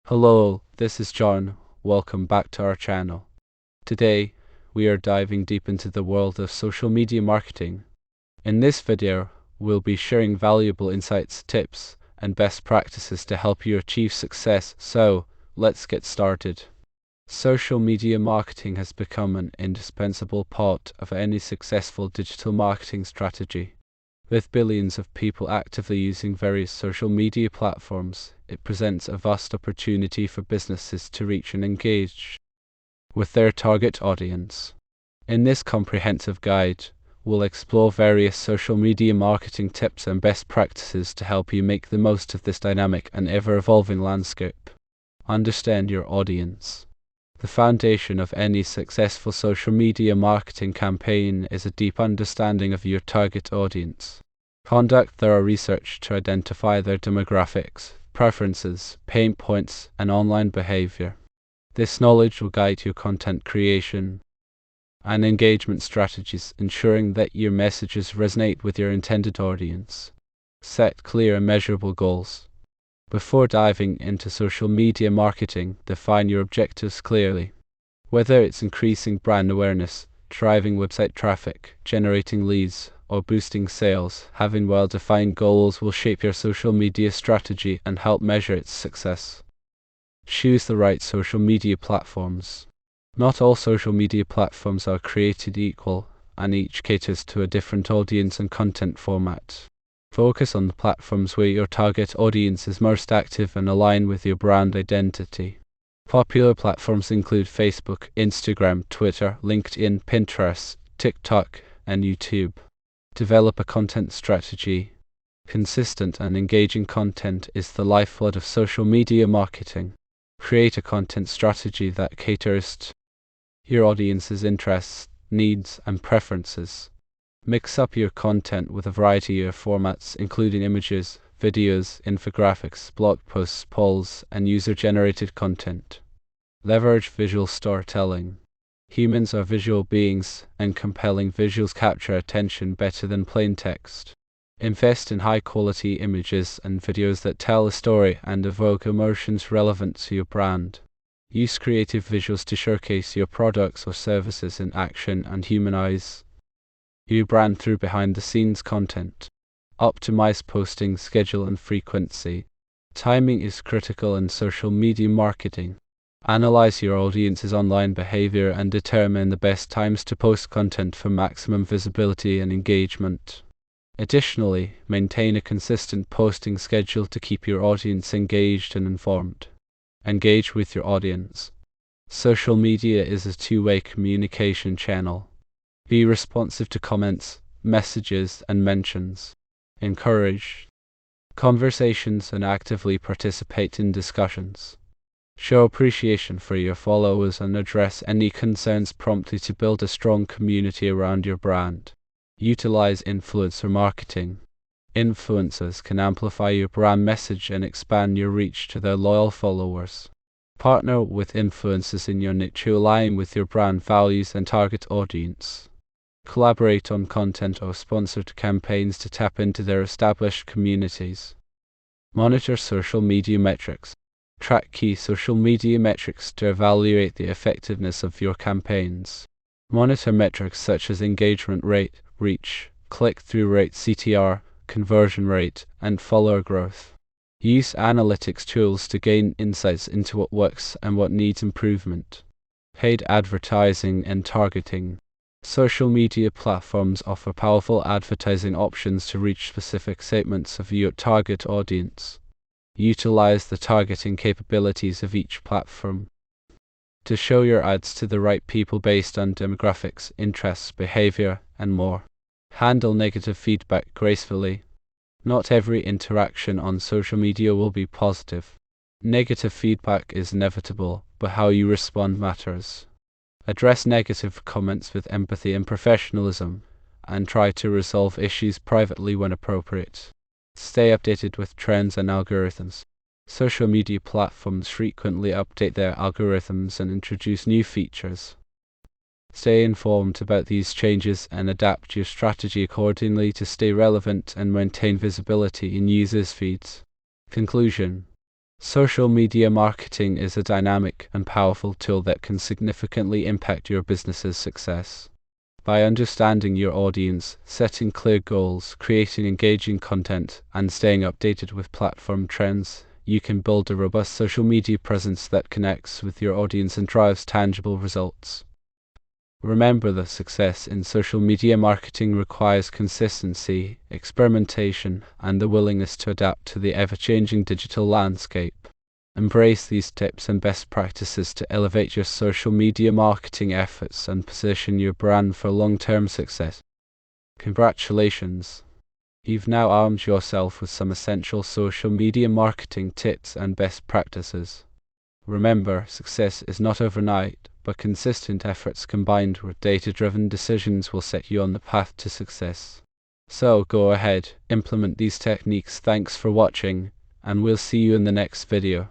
Hello, this is John. Welcome back to our channel. Today, we are diving deep into the world of social media marketing. In this video, we'll be sharing valuable insights, tips, and best practices to help you achieve success. So, let's get started. Social media marketing has become an indispensable part of any successful digital marketing strategy. With billions of people actively using various social media platforms, it presents a vast opportunity for businesses to reach and engage with their target audience. In this comprehensive guide, we'll explore various social media marketing tips and best practices to help you make the most of this dynamic and ever-evolving landscape. Understand your audience. The foundation of any successful social media marketing campaign is a deep understanding of your target audience. Conduct thorough research to identify their demographics, preferences, pain points, and online behavior. This knowledge will guide your content creation and engagement strategies, ensuring that your messages resonate with your intended audience. Set clear and measurable goals. Before diving into social media marketing, define your objectives clearly. Whether it's increasing brand awareness, driving website traffic, generating leads, or boosting sales, having well-defined goals will shape your social media strategy and help measure its success. Choose the right social media platforms. Not all social media platforms are created equal, and each caters to a different audience and content format. Focus on the platforms where your target audience is most active and align with your brand identity. Popular platforms include Facebook, Instagram, Twitter, LinkedIn, Pinterest, TikTok, and YouTube. Develop a content strategy. Consistent and engaging content is the lifeblood of social media marketing. Create a content strategy that caters to your audience's interests, needs, and preferences. Mix up your content with a variety of formats, including images, videos, infographics, blog posts, polls, and user-generated content. Leverage visual storytelling. Humans are visual beings, and compelling visuals capture attention better than plain text. Invest in high-quality images and videos that tell a story and evoke emotions relevant to your brand. Use creative visuals to showcase your products or services in action and humanize your brand through behind-the-scenes content. Optimize posting schedule and frequency. Timing is critical in social media marketing. Analyze your audience's online behavior and determine the best times to post content for maximum visibility and engagement. Additionally, maintain a consistent posting schedule to keep your audience engaged and informed. Engage with your audience. Social media is a two-way communication channel. Be responsive to comments, messages, and mentions. Encourage conversations and actively participate in discussions. Show appreciation for your followers and address any concerns promptly to build a strong community around your brand. Utilize influencer marketing. Influencers can amplify your brand message and expand your reach to their loyal followers. Partner with influencers in your niche who align with your brand values and target audience. Collaborate on content or sponsored campaigns to tap into their established communities. Monitor social media metrics. Track key social media metrics to evaluate the effectiveness of your campaigns. Monitor metrics such as engagement rate, reach, click-through rate (CTR), conversion rate, and follower growth. Use analytics tools to gain insights into what works and what needs improvement. Paid advertising and targeting. Social media platforms offer powerful advertising options to reach specific segments of your target audience. Utilize the targeting capabilities of each platform to show your ads to the right people based on demographics, interests, behavior, and more. Handle negative feedback gracefully. Not every interaction on social media will be positive. Negative feedback is inevitable, but how you respond matters. Address negative comments with empathy and professionalism, and try to resolve issues privately when appropriate. Stay updated with trends and algorithms. Social media platforms frequently update their algorithms and introduce new features. Stay informed about these changes and adapt your strategy accordingly to stay relevant and maintain visibility in users' feeds. Conclusion. Social media marketing is a dynamic and powerful tool that can significantly impact your business's success. By understanding your audience, setting clear goals, creating engaging content, and staying updated with platform trends, you can build a robust social media presence that connects with your audience and drives tangible results. Remember that success in social media marketing requires consistency, experimentation, and the willingness to adapt to the ever-changing digital landscape. Embrace these tips and best practices to elevate your social media marketing efforts and position your brand for long-term success. Congratulations! You've now armed yourself with some essential social media marketing tips and best practices. Remember, success is not overnight, but consistent efforts combined with data-driven decisions will set you on the path to success. So go ahead, implement these techniques. Thanks for watching, and we'll see you in the next video.